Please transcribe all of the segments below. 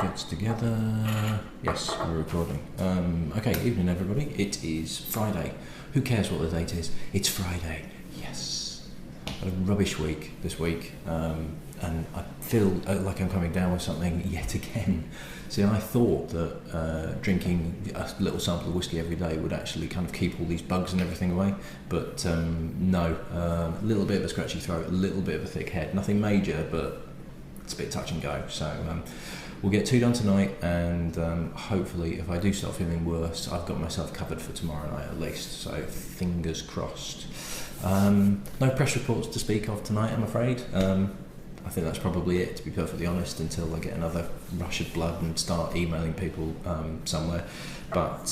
gets together. Yes, we're recording. Okay, evening everybody. It is Friday. Who cares what the date is? It's Friday. Yes. Had a rubbish week this week, and I feel like I'm coming down with something yet again. See, I thought that drinking a little sample of whiskey every day would actually kind of keep all these bugs and everything away, but no. A little bit of a scratchy throat, a little bit of a thick head. Nothing major, but it's a bit touch and go. So we'll get 2 done tonight, and hopefully if I do start feeling worse, I've got myself covered for tomorrow night at least, so fingers crossed. No press reports to speak of tonight, I'm afraid. I think that's probably it, to be perfectly honest, until I get another rush of blood and start emailing people somewhere. But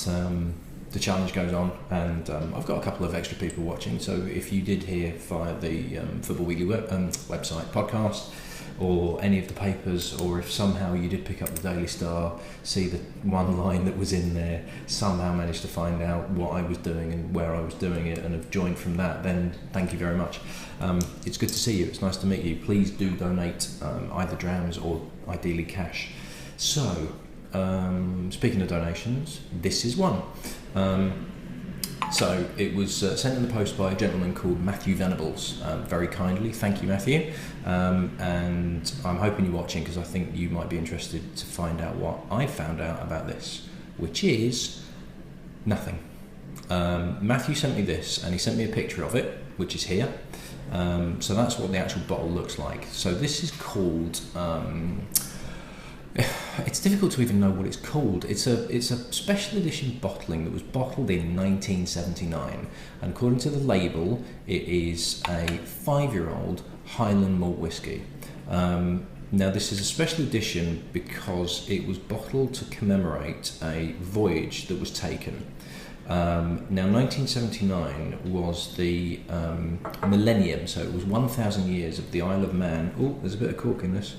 the challenge goes on, and I've got a couple of extra people watching, so if you did hear via the Football Weekly website podcast, or any of the papers, or if somehow you did pick up the Daily Star, see the one line that was in there, somehow managed to find out what I was doing and where I was doing it, and have joined from that, then thank you very much. It's good to see you, it's nice to meet you. Please do donate either drams or ideally cash. So, speaking of donations, this is one. So it was sent in the post by a gentleman called Matthew Venables, very kindly. Thank you, Matthew. And I'm hoping you're watching, because I think you might be interested to find out what I found out about this, which is nothing. Matthew sent me this, and he sent me a picture of it, which is here. So that's what the actual bottle looks like. So this is called... it's difficult to even know what it's called. It's a special edition bottling that was bottled in 1979, and according to the label, it is a 5-year-old Highland malt whiskey. Now this is a special edition because it was bottled to commemorate a voyage that was taken. Now 1979 was the millennium, so it was 1,000 years of the Isle of Man. Oh, there's a bit of cork in this.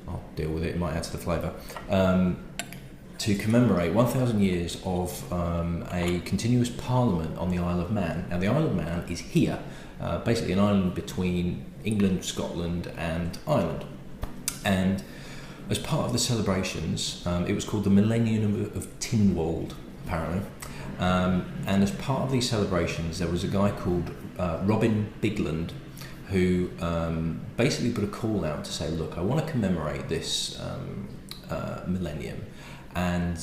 I'll deal with it, it might add to the flavour. To commemorate 1,000 years of a continuous parliament on the Isle of Man. Now the Isle of Man is here, basically an island between England, Scotland and Ireland. And as part of the celebrations, it was called the Millennium of Tynwald, apparently. And as part of these celebrations, there was a guy called Robin Bigland, who basically put a call out to say, look, I want to commemorate this millennium, and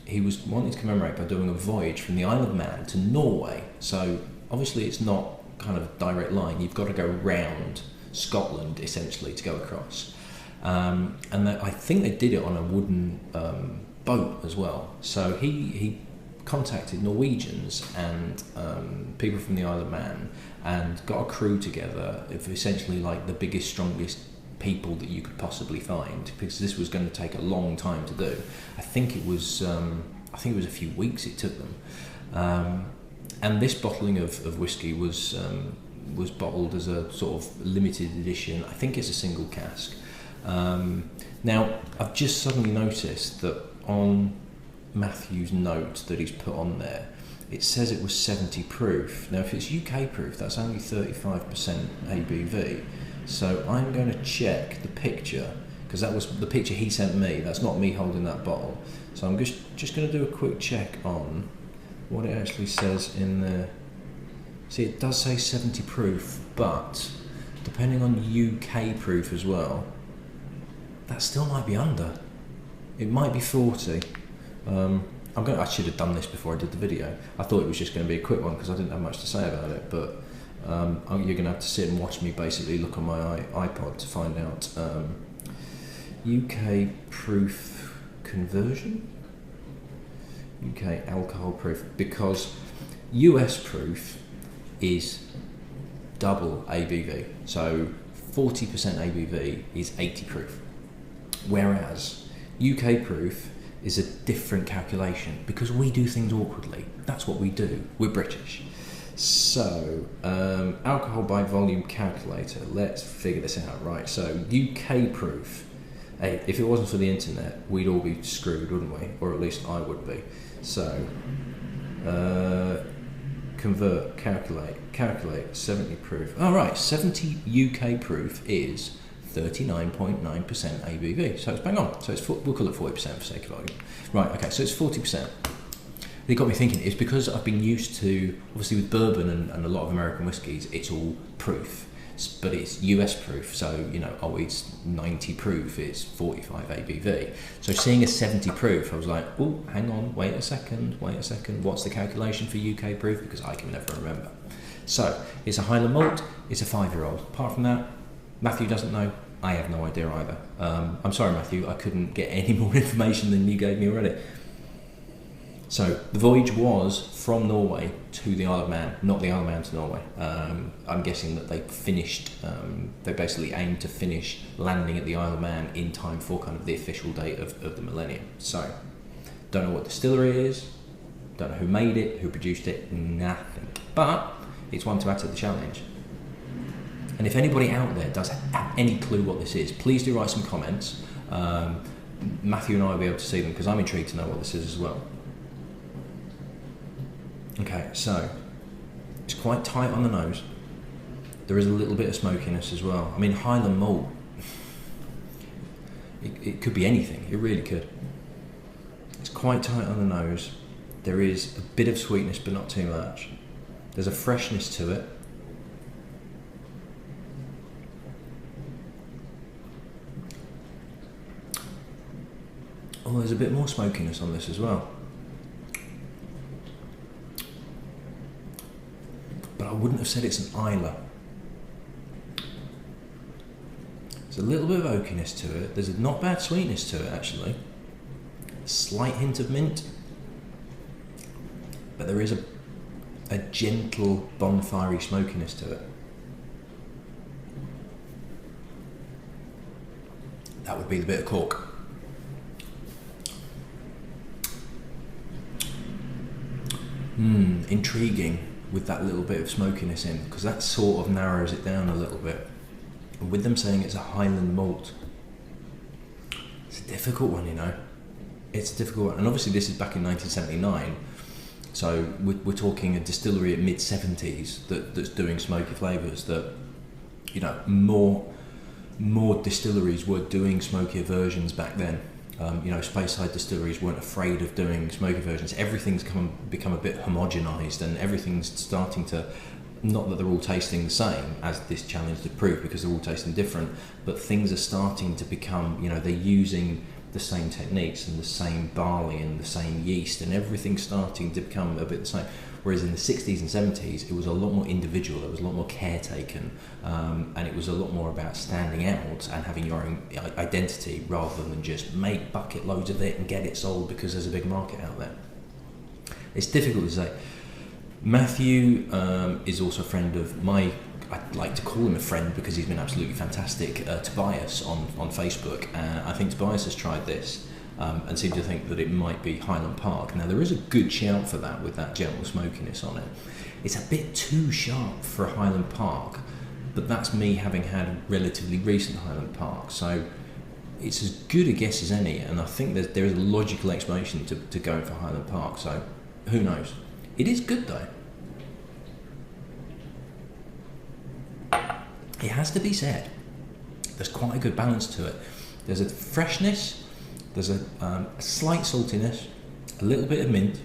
he was wanting to commemorate by doing a voyage from the Isle of Man to Norway. So obviously it's not kind of a direct line, you've got to go round Scotland essentially to go across, and I think they did it on a wooden boat as well. So he contacted Norwegians and people from the Isle of Man, and got a crew together of essentially like the biggest, strongest people that you could possibly find, because this was going to take a long time to do. I think it was a few weeks it took them. And this bottling of whiskey was bottled as a sort of limited edition. I think it's a single cask. Now I've just suddenly noticed that on Matthew's note that he's put on there, it says it was 70 proof. Now if it's UK proof, that's only 35% ABV. So I'm going to check the picture, because that was the picture he sent me, that's not me holding that bottle. So I'm just going to do a quick check on what it actually says in there. See, it does say 70 proof, but depending on UK proof as well, that still might be under. It might be 40. I should have done this before I did the video. I thought it was just going to be a quick one because I didn't have much to say about it, but you're going to have to sit and watch me basically look on my iPod to find out UK proof conversion, UK alcohol proof, because US proof is double ABV, so 40% ABV is 80 proof, whereas UK proof is a different calculation, because we do things awkwardly. That's what we do. We're British. So, alcohol by volume calculator. Let's figure this out. Right, so UK proof. Hey, if it wasn't for the internet, we'd all be screwed, wouldn't we? Or at least I would be. So, convert, calculate 70 proof. All right, 70 UK proof is 39.9% ABV. So it's bang on. So we'll call it 40% for sake of argument. Right, okay, so it's 40%. It got me thinking, it's because I've been used to, obviously with bourbon and a lot of American whiskies, it's all proof. But it's US proof, so it's 90 proof, it's 45 ABV. So seeing a 70 proof, I was like, oh, hang on, wait a second, what's the calculation for UK proof? Because I can never remember. So it's a Highland malt, it's a 5-year-old. Apart from that, Matthew doesn't know, I have no idea either. I'm sorry, Matthew, I couldn't get any more information than you gave me already. So the voyage was from Norway to the Isle of Man, not the Isle of Man to Norway. I'm guessing that they finished, they basically aimed to finish landing at the Isle of Man in time for kind of the official date of the millennium. So, don't know what distillery it is, don't know who made it, who produced it, nothing. But it's one to add to the challenge. And if anybody out there does have any clue what this is, please do write some comments. Matthew and I will be able to see them because I'm intrigued to know what this is as well. Okay, so it's quite tight on the nose. There is a little bit of smokiness as well. I mean, Highland malt, it could be anything, it really could. It's quite tight on the nose. There is a bit of sweetness, but not too much. There's a freshness to it. Oh, there's a bit more smokiness on this as well. But I wouldn't have said it's an Isla. There's a little bit of oakiness to it. There's a not bad sweetness to it, actually. A slight hint of mint. But there is a gentle, bonfire-y smokiness to it. That would be the bit of cork. Intriguing. With that little bit of smokiness in, because that sort of narrows it down a little bit. And with them saying it's a Highland malt, it's a difficult one, It's a difficult one. And obviously this is back in 1979, so we're talking a distillery at mid-70s that's doing smoky flavours that, more distilleries were doing smokier versions back then. Speyside distilleries weren't afraid of doing smoky versions. Everything's become a bit homogenised, and everything's starting to, not that they're all tasting the same, as this challenge to prove, because they're all tasting different, but things are starting to become, they're using the same techniques and the same barley and the same yeast, and everything's starting to become a bit the same. Whereas in the 60s and 70s, it was a lot more individual, there was a lot more care taken, and it was a lot more about standing out and having your own identity rather than just make bucket loads of it and get it sold because there's a big market out there. It's difficult to say. Matthew is also a friend of I'd like to call him a friend because he's been absolutely fantastic, Tobias on Facebook. I think Tobias has tried this. And seem to think that it might be Highland Park. Now there is a good shout for that with that gentle smokiness on it. It's a bit too sharp for Highland Park, but that's me having had relatively recent Highland Park, so it's as good a guess as any, and I think there is a logical explanation to going for Highland Park, so who knows. It is good though. It has to be said, there's quite a good balance to it. There's a freshness, there's a slight saltiness, a little bit of mint,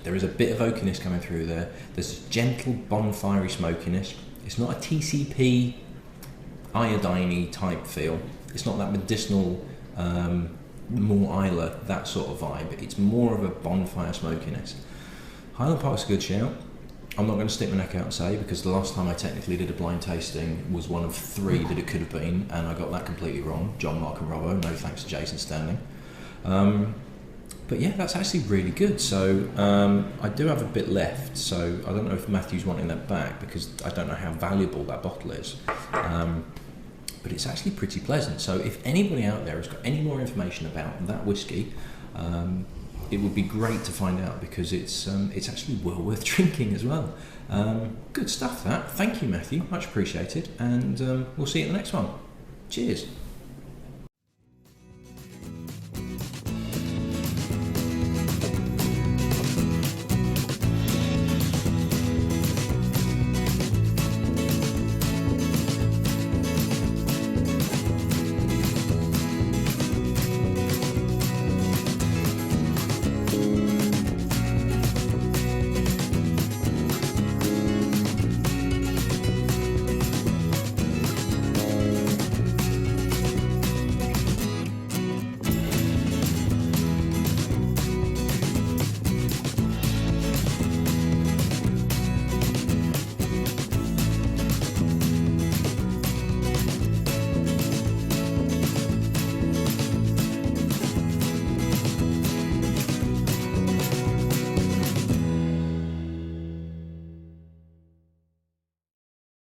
there is a bit of oakiness coming through there, there's a gentle bonfire-y smokiness. It's not a TCP, iodine-y type feel, it's not that medicinal, more Isla, that sort of vibe, it's more of a bonfire smokiness. Highland Park's a good shout. I'm not going to stick my neck out and say, because the last time I technically did a blind tasting was one of 3 that it could have been, and I got that completely wrong. John, Mark and Robbo, no thanks to Jason Standing. But yeah, that's actually really good. So I do have a bit left, so I don't know if Matthew's wanting that back, because I don't know how valuable that bottle is. But it's actually pretty pleasant. So if anybody out there has got any more information about that whiskey, it would be great to find out, because it's actually well worth drinking as well. Good stuff, that. Thank you, Matthew. Much appreciated. And we'll see you at the next one. Cheers.